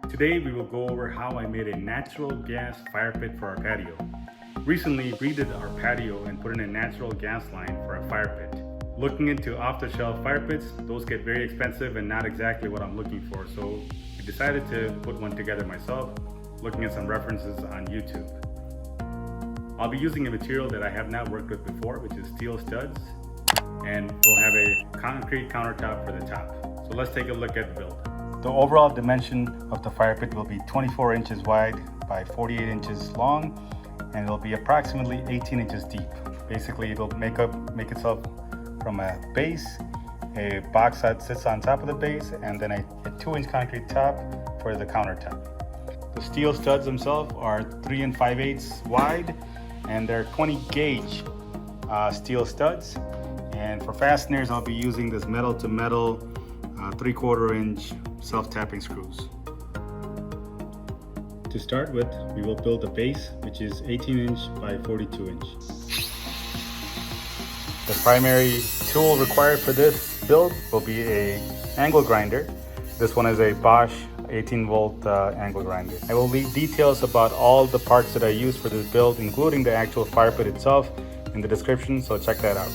Today we will go over how I made a natural gas fire pit for our patio. Recently redid our patio and put in a natural gas line for a fire pit. Looking into off-the-shelf fire pits, those get very expensive and not exactly what I'm looking for, so I decided to put one together myself, looking at some references on YouTube. I'll be using a material that I have not worked with before, which is steel studs, and we'll have a concrete countertop for the top. So let's take a look at the build. The overall dimension of the fire pit will be 24 inches wide by 48 inches long, and it'll be approximately 18 inches deep. Basically, it'll make itself from a base, a box that sits on top of the base, and then a 2-inch concrete top for the countertop. The steel studs themselves are 3 5/8 wide, and they're 20 gauge steel studs. And for fasteners, I'll be using this metal to metal 3/4 inch self-tapping screws. To start with, we will build the base, which is 18 inch by 42 inch. The primary tool required for this build will be an angle grinder. This one is a Bosch 18 volt angle grinder. I will leave details about all the parts that I use for this build, including the actual fire pit itself, in the description, so check that out.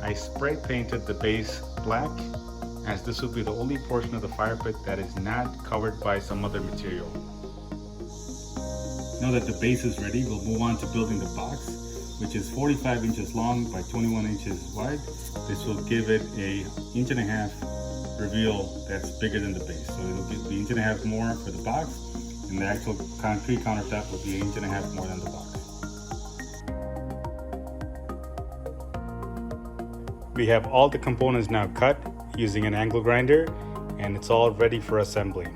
I spray painted the base black, as this will be the only portion of the fire pit that is not covered by some other material. Now that the base is ready, we'll move on to building the box, which is 45 inches long by 21 inches wide. This will give it a 1.5 inch reveal that's bigger than the base. So it'll be 1.5 inches more for the box, and the actual concrete countertop will be 1.5 inches more than the box. We have all the components now cut using an angle grinder, and it's all ready for assembly.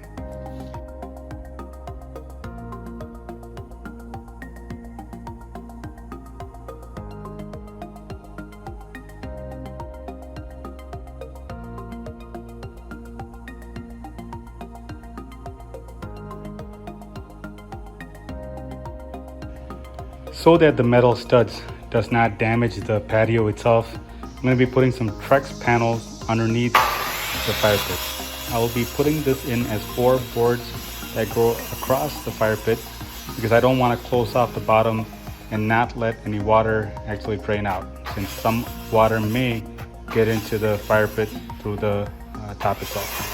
So that the metal studs does not damage the patio itself, I'm going to be putting some Trex panels underneath the fire pit. I will be putting this in as 4 boards that go across the fire pit, because I don't want to close off the bottom and not let any water actually drain out, since some water may get into the fire pit through the top itself.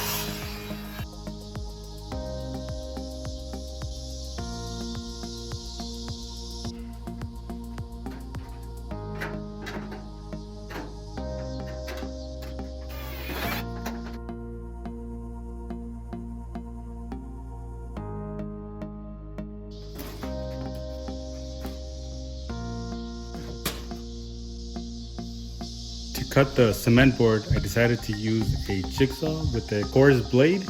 To cut the cement board, I decided to use a jigsaw with a coarse blade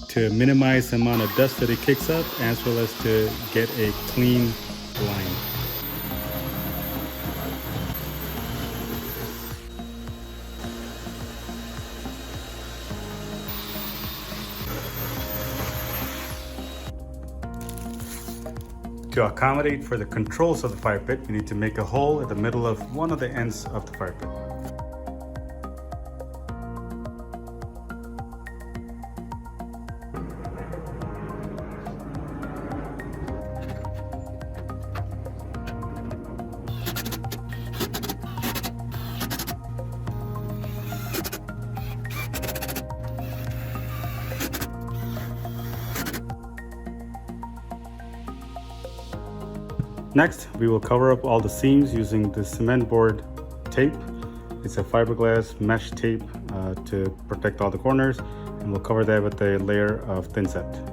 to minimize the amount of dust that it kicks up, as well as to get a clean line. To accommodate for the controls of the fire pit, we need to make a hole at the middle of one of the ends of the fire pit. Next, we will cover up all the seams using the cement board tape. It's a fiberglass mesh tape to protect all the corners, and we'll cover that with a layer of Thinset.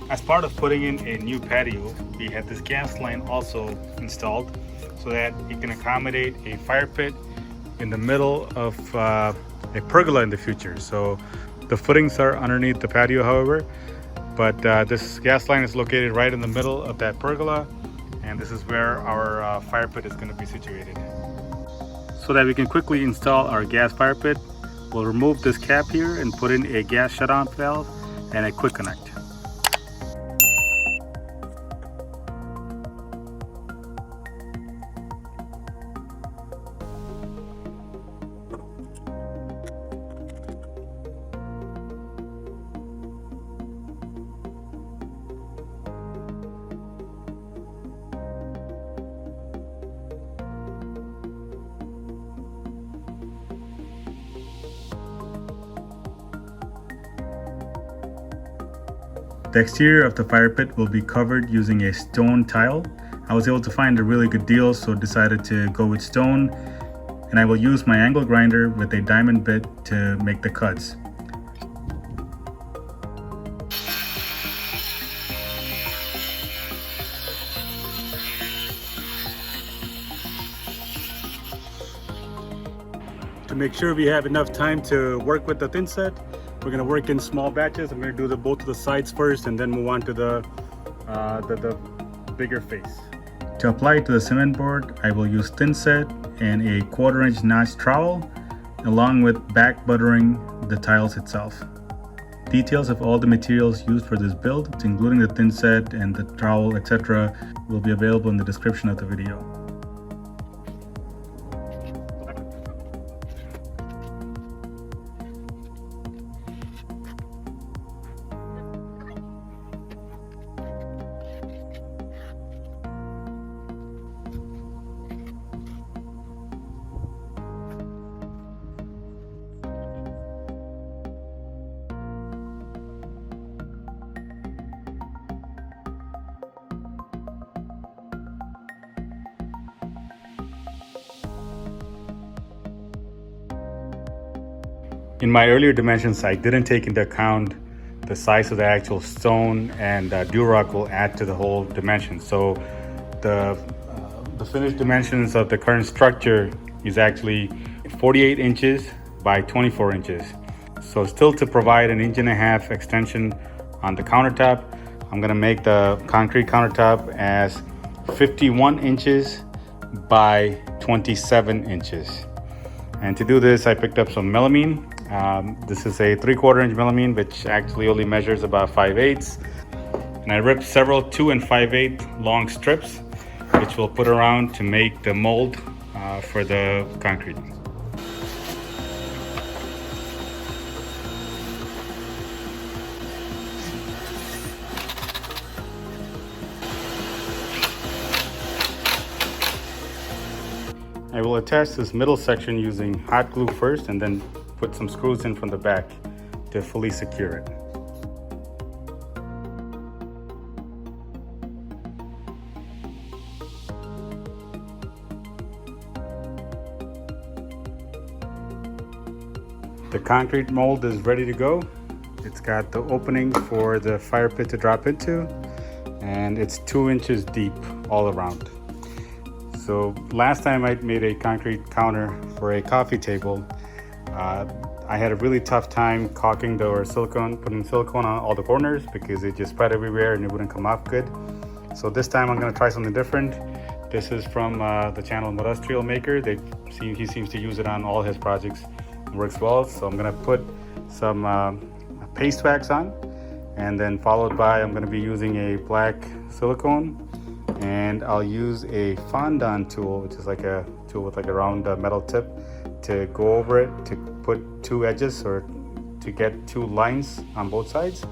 As part of putting in a new patio, we had this gas line also installed. so that it can accommodate a fire pit in the middle of a pergola in the future. So the footings are underneath the patio, however, but this gas line is located right in the middle of that pergola, and this is where our fire pit is going to be situated. So that we can quickly install our gas fire pit, we'll remove this cap here and put in a gas shut-off valve and a quick connect. The exterior of the fire pit will be covered using a stone tile. I was able to find a really good deal, so decided to go with stone, and I will use my angle grinder with a diamond bit to make the cuts. To make sure we have enough time to work with the thinset, we're going to work in small batches. I'm going to do both of the sides first and then move on to the bigger face. To apply it to the cement board, I will use thinset and a 1/4 inch notch trowel, along with back buttering the tiles itself. Details of all the materials used for this build, including the thinset and the trowel, etc., will be available in the description of the video. In my earlier dimensions, I didn't take into account the size of the actual stone, and Durock will add to the whole dimension. So the finished dimensions of the current structure is actually 48 inches by 24 inches. So still to provide an 1.5 inch extension on the countertop, I'm gonna make the concrete countertop as 51 inches by 27 inches. And to do this, I picked up some melamine. This is a 3/4 inch melamine, which actually only measures about 5/8. And I ripped several 2 and 5/8 long strips, which we'll put around to make the mold for the concrete. I will attach this middle section using hot glue first, and then put some screws in from the back to fully secure it. The concrete mold is ready to go. It's got the opening for the fire pit to drop into, and it's 2 inches deep all around. So last time I made a concrete counter for a coffee table, I had a really tough time caulking putting silicone on all the corners because it just spread everywhere and it wouldn't come off good. So this time I'm going to try something different. This is from the channel Industrial Maker. He seems to use it on all his projects. It works well. So I'm going to put some paste wax on, and then followed by I'm going to be using a black silicone, and I'll use a fondant tool, which is like a tool with like a round metal tip, to go over it to put 2 edges or to get 2 lines on both sides.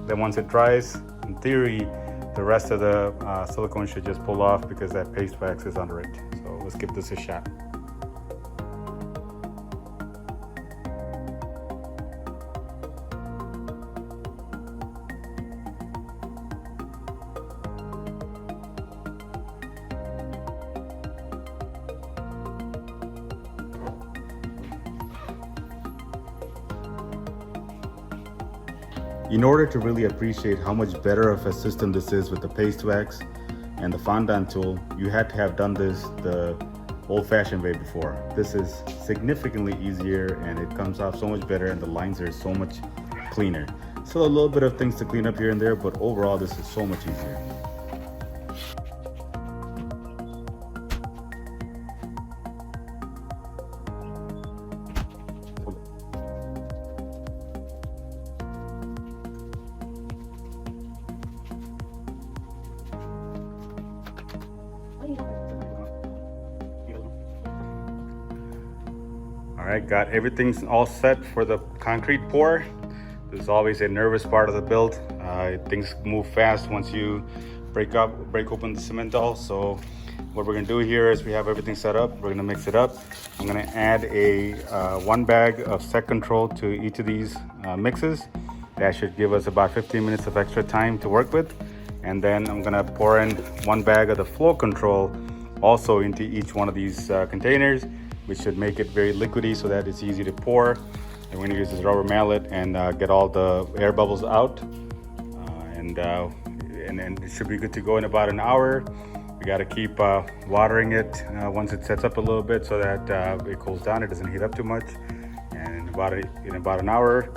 Then once it dries, in theory, the rest of the silicone should just pull off because that paste wax is under it. So let's give this a shot. In order to really appreciate how much better of a system this is with the paste wax, and the fondant tool, you had to have done this the old-fashioned way before. This is significantly easier and it comes off so much better, and the lines are so much cleaner. Still a little bit of things to clean up here and there, but overall this is so much easier. Alright, got everything all set for the concrete pour. There's always a nervous part of the build. Things move fast once you break open the Cementall. So what we're gonna do here is we have everything set up. We're gonna mix it up. I'm gonna add a 1 bag of set control to each of these mixes. That should give us about 15 minutes of extra time to work with. And then I'm gonna pour in 1 bag of the flow control also into each one of these containers, which should make it very liquidy so that it's easy to pour. And we're gonna use this rubber mallet and get all the air bubbles out. And then it should be good to go in about an hour. We gotta keep watering it once it sets up a little bit so that it cools down, it doesn't heat up too much. And in about an hour,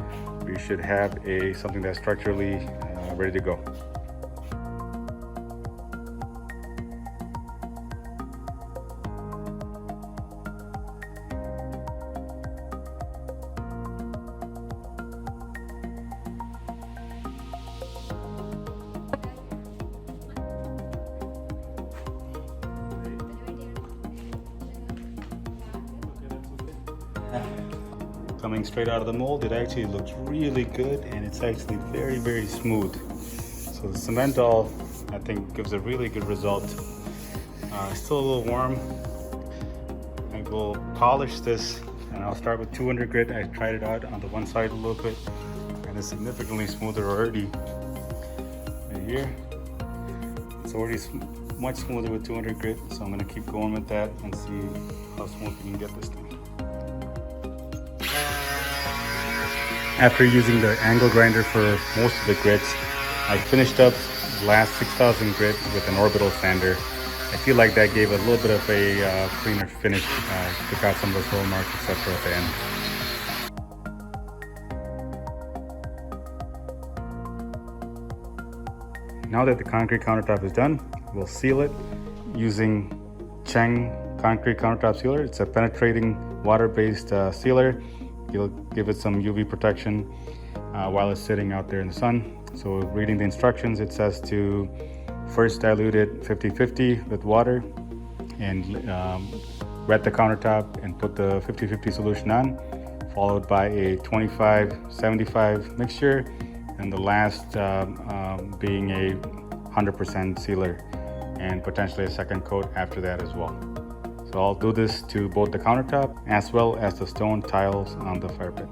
we should have something that's structurally ready to go. Coming straight out of the mold, it actually looks really good, and it's actually very, very smooth. So the Cementall, I think, gives a really good result. Still a little warm. I will polish this, and I'll start with 200 grit. I tried it out on the one side a little bit, and it's significantly smoother already. Right here, it's already much smoother with 200 grit, so I'm gonna keep going with that and see how smooth we can get this thing. After using the angle grinder for most of the grits, I finished up the last 6,000 grit with an orbital sander. I feel like that gave a little bit of a cleaner finish, took out some of those roll marks, etc. at the end. Now that the concrete countertop is done, we'll seal it using Cheng concrete countertop sealer. It's a penetrating water-based sealer. It'll give it some UV protection while it's sitting out there in the sun. So reading the instructions, it says to first dilute it 50-50 with water and wet the countertop and put the 50-50 solution on, followed by a 25-75 mixture, and the last being a 100% sealer, and potentially a second coat after that as well. So I'll do this to both the countertop as well as the stone tiles on the fire pit.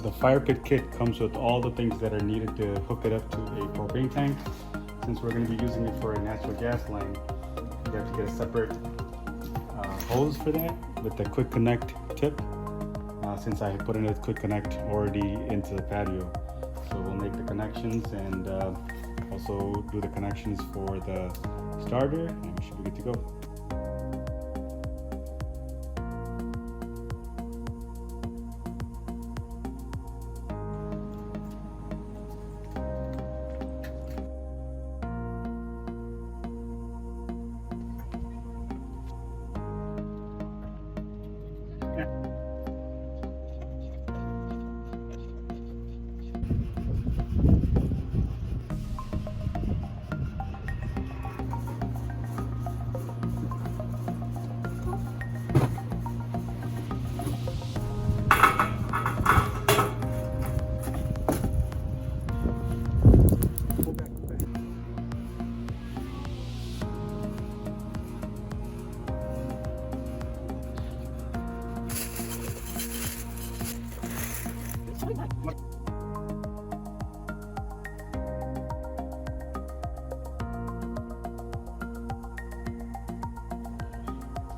The fire pit kit comes with all the things that are needed to hook it up to a propane tank. Since we're going to be using it for a natural gas line, you have to get a separate hose for that with the quick connect tip, since I put in a quick connect already into the patio. So we'll make the connections and also do the connections for the starter, and we should be good to go.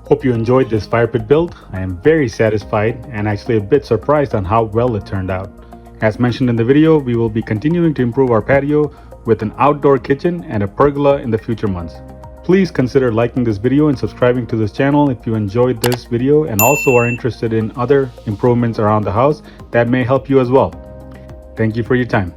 Hope you enjoyed this fire pit build. I am very satisfied and actually a bit surprised on how well it turned out. As mentioned in the video, we will be continuing to improve our patio with an outdoor kitchen and a pergola in the future months. Please consider liking this video and subscribing to this channel if you enjoyed this video and also are interested in other improvements around the house that may help you as well. Thank you for your time.